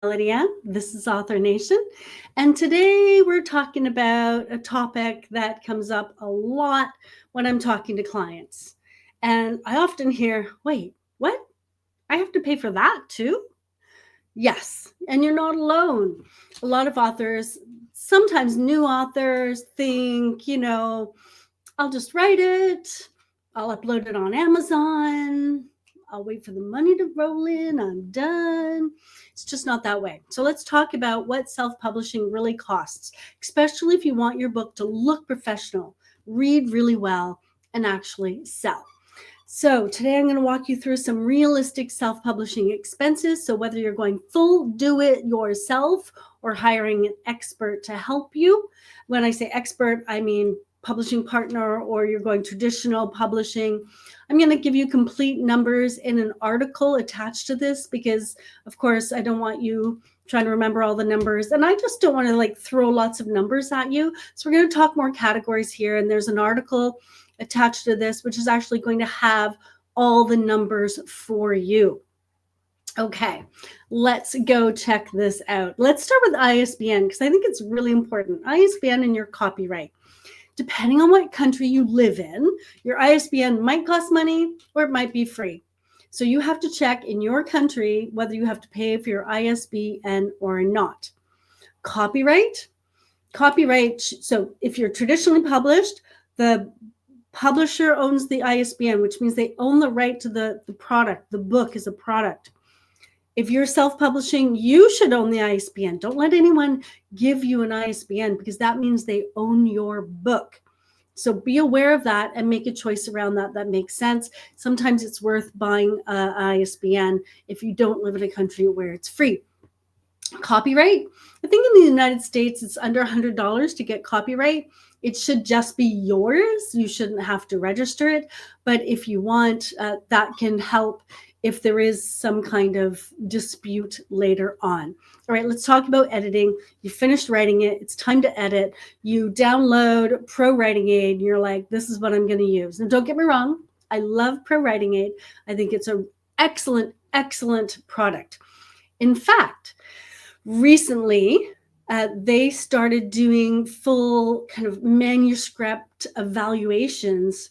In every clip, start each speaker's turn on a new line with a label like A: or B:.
A: Melodia. This is Author Nation. And today we're talking about a topic that comes up a lot when I'm talking to clients. And I often hear, wait, what? I have to pay for that too? Yes. And you're not alone. A lot of authors, sometimes new authors, think, I'll just write it, I'll upload it on Amazon, I'll wait for the money to roll in, I'm done. It's just not that way. So let's talk about what self-publishing really costs, especially if you want your book to look professional, read really well, and actually sell. So today I'm going to walk you through some realistic self-publishing expenses. So whether you're going full do it yourself or hiring an expert to help you, when I say expert, I mean publishing partner, or you're going traditional publishing. I'm going to give you complete numbers in an article attached to this because, of course, I don't want you trying to remember all the numbers, and I just don't want to throw lots of numbers at you. So we're going to talk more categories here, and there's an article attached to this which is actually going to have all the numbers for you. Okay, let's go check this out. Let's start with ISBN because I think it's really important. ISBN and your copyright. Depending on what country you live in, your ISBN might cost money or it might be free. So you have to check in your country whether you have to pay for your ISBN or not. Copyright. So if you're traditionally published, the publisher owns the ISBN, which means they own the right to the product. The book is a product. If you're self-publishing, you should own the ISBN. Don't let anyone give you an ISBN because that means they own your book. So be aware of that and make a choice around that that makes sense. Sometimes it's worth buying an ISBN if you don't live in a country where it's free. Copyright. I think in the United States, it's under $100 to get copyright. It should just be yours. You shouldn't have to register it. But if you want, that can help if there is some kind of dispute later on. All right, let's talk about editing. You finished writing it. It's time to edit. You download Pro Writing Aid. You're like, this is what I'm going to use. And don't get me wrong. I love Pro Writing Aid. I think it's an excellent, excellent product. In fact, recently, they started doing full kind of manuscript evaluations.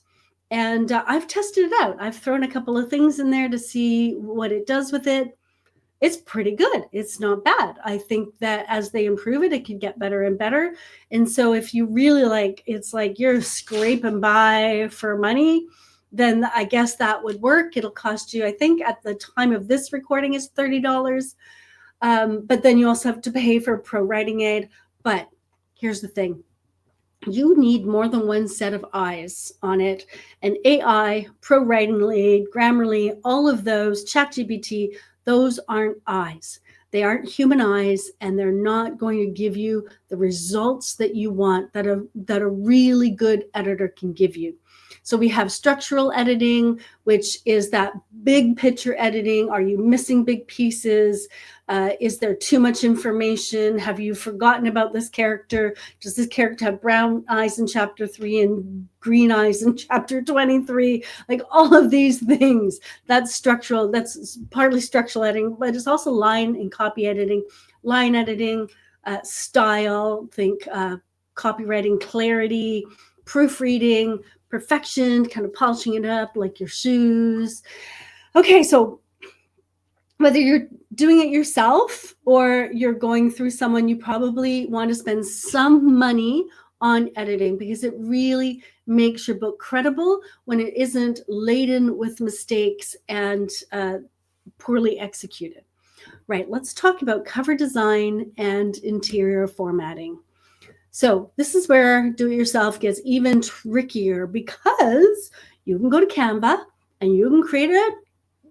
A: And I've tested it out. I've thrown a couple of things in there to see what it does with it. It's pretty good. It's not bad. I think that as they improve it, it can get better and better. And so if you really it's like you're scraping by for money, then I guess that would work. It'll cost you, I think at the time of this recording is $30. But then you also have to pay for Pro Writing Aid. But here's the thing. You need more than one set of eyes on it. And AI, Pro Writing Aid, Grammarly, all of those, ChatGPT, those aren't eyes. They aren't human eyes, and they're not going to give you the results that you want that a really good editor can give you. So we have structural editing, which is that big picture editing. Are you missing big pieces? Is there too much information? Have you forgotten about this character? Does this character have brown eyes in chapter 3 and green eyes in chapter 23? Like all of these things. That's structural. That's partly structural editing, but it's also line and copy editing, line editing, style, think copywriting, clarity, proofreading, perfection, kind of polishing it up like your shoes. Okay, so whether you're doing it yourself or you're going through someone, you probably want to spend some money on editing because it really makes your book credible when it isn't laden with mistakes and poorly executed. Right, let's talk about cover design and interior formatting. So this is where do-it-yourself gets even trickier because you can go to Canva and you can create a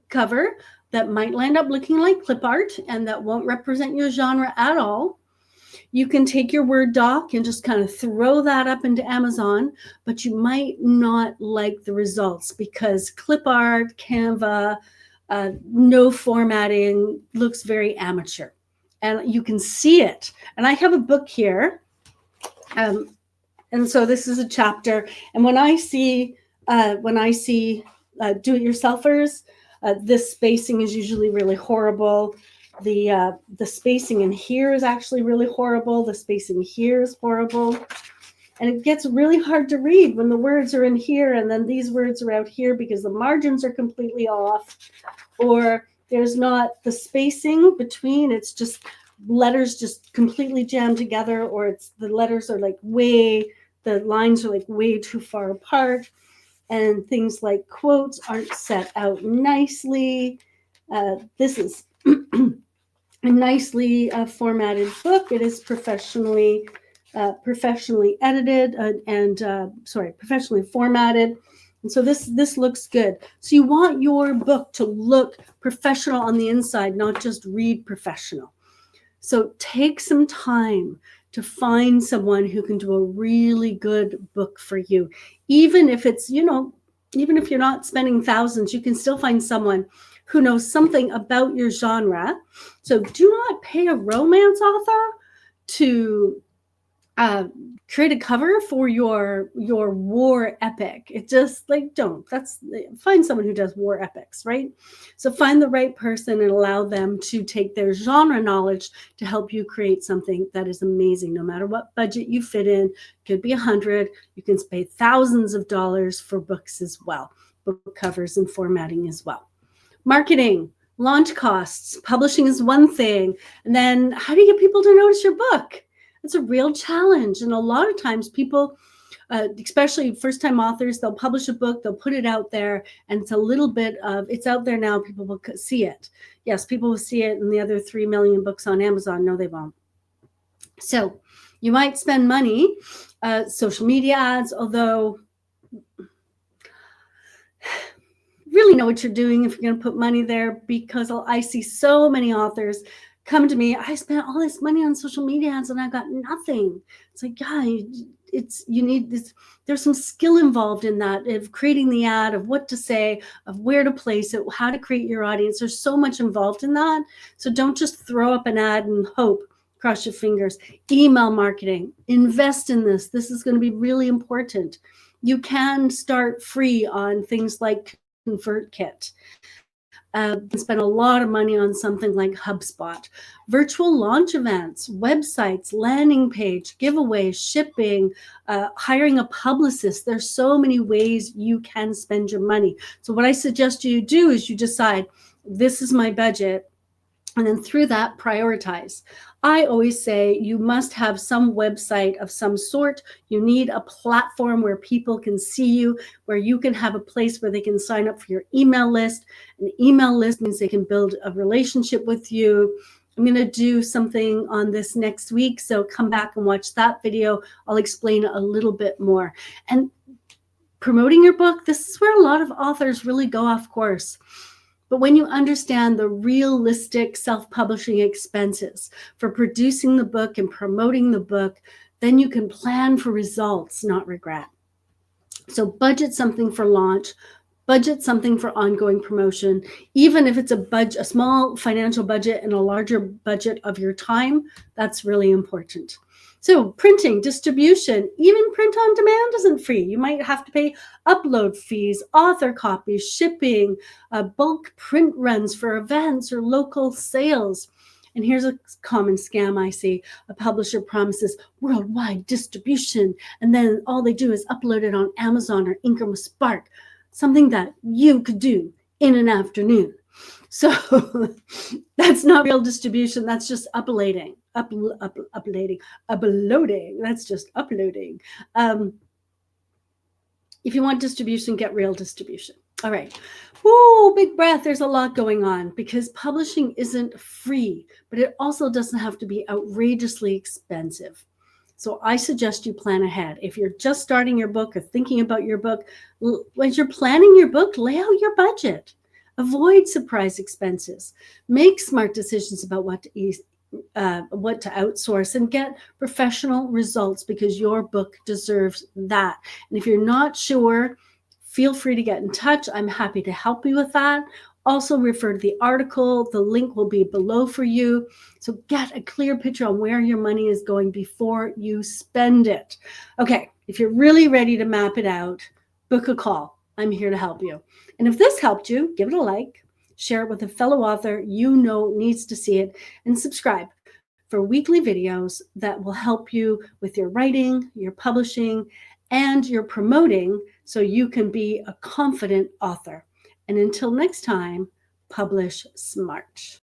A: cover that might land up looking like clip art and that won't represent your genre at all. You can take your Word doc and just kind of throw that up into Amazon, but you might not like the results because clip art, Canva, no formatting looks very amateur. And you can see it. And I have a book here. And so this is a chapter. And when I see do-it-yourselfers, this spacing is usually really horrible. the spacing in here is actually really horrible. The spacing here is horrible. And it gets really hard to read when the words are in here and then these words are out here because the margins are completely off, or there's not the spacing between. It's just letters just completely jammed together, or it's the letters are like the lines are like way too far apart, and things like quotes aren't set out nicely. This is a nicely formatted book. It is professionally edited professionally formatted. And so this looks good. So you want your book to look professional on the inside, not just read professional. So take some time to find someone who can do a really good book for you. Even if it's, even if you're not spending thousands, you can still find someone who knows something about your genre. So do not pay a romance author to create a cover for your war epic. It just find someone who does war epics, right? So find the right person and allow them to take their genre knowledge to help you create something that is amazing. No matter what budget you fit in, could be $100. You can pay thousands of dollars for books as well, book covers and formatting as well. Marketing, launch costs, publishing is one thing, and then how do you get people to notice your book? It's a real challenge. And a lot of times people, especially first-time authors, they'll publish a book, they'll put it out there, and it's a little bit of, it's out there now, people will see it. Yes, people will see it, and the other 3 million books on Amazon, no, they won't. So you might spend money, social media ads, although really know what you're doing if you're going to put money there, because I see so many authors come to me, I spent all this money on social media ads and I got nothing. It's like, yeah, you need this. There's some skill involved in that, of creating the ad, of what to say, of where to place it, how to create your audience. There's so much involved in that. So don't just throw up an ad and hope, cross your fingers. Email marketing, invest in this. This is going to be really important. You can start free on things like ConvertKit. Spend a lot of money on something like HubSpot. Virtual launch events, websites, landing page, giveaways, shipping, hiring a publicist. There's so many ways you can spend your money. So what I suggest you do is you decide, this is my budget, and then through that, prioritize. I always say you must have some website of some sort. You need a platform where people can see you, where you can have a place where they can sign up for your email list. An email list means they can build a relationship with you. I'm going to do something on this next week, so come back and watch that video. I'll explain a little bit more. And promoting your book, this is where a lot of authors really go off course. But when you understand the realistic self-publishing expenses for producing the book and promoting the book, then you can plan for results, not regret. So budget something for launch, budget something for ongoing promotion, even if it's a small financial budget and a larger budget of your time, that's really important. So printing, distribution, even print on demand isn't free. You might have to pay upload fees, author copies, shipping, bulk print runs for events or local sales. And here's a common scam I see. A publisher promises worldwide distribution, and then all they do is upload it on Amazon or Ingram Spark, something that you could do in an afternoon. So that's not real distribution. That's just uploading. Uploading. That's just uploading. If you want distribution, get real distribution. All right. Whoa, big breath. There's a lot going on because publishing isn't free, but it also doesn't have to be outrageously expensive. So I suggest you plan ahead. If you're just starting your book or thinking about your book, as you're planning your book, lay out your budget. Avoid surprise expenses. Make smart decisions about what to outsource, and get professional results, because your book deserves that. And if you're not sure, feel free to get in touch. I'm happy to help you with that. Also refer to the article. The link will be below for you. So get a clear picture on where your money is going before you spend it. Okay, if you're really ready to map it out, book a call. I'm here to help you. And if this helped you, give it a like, share it with a fellow author you know needs to see it, and subscribe for weekly videos that will help you with your writing, your publishing, and your promoting so you can be a confident author. And until next time, publish smart.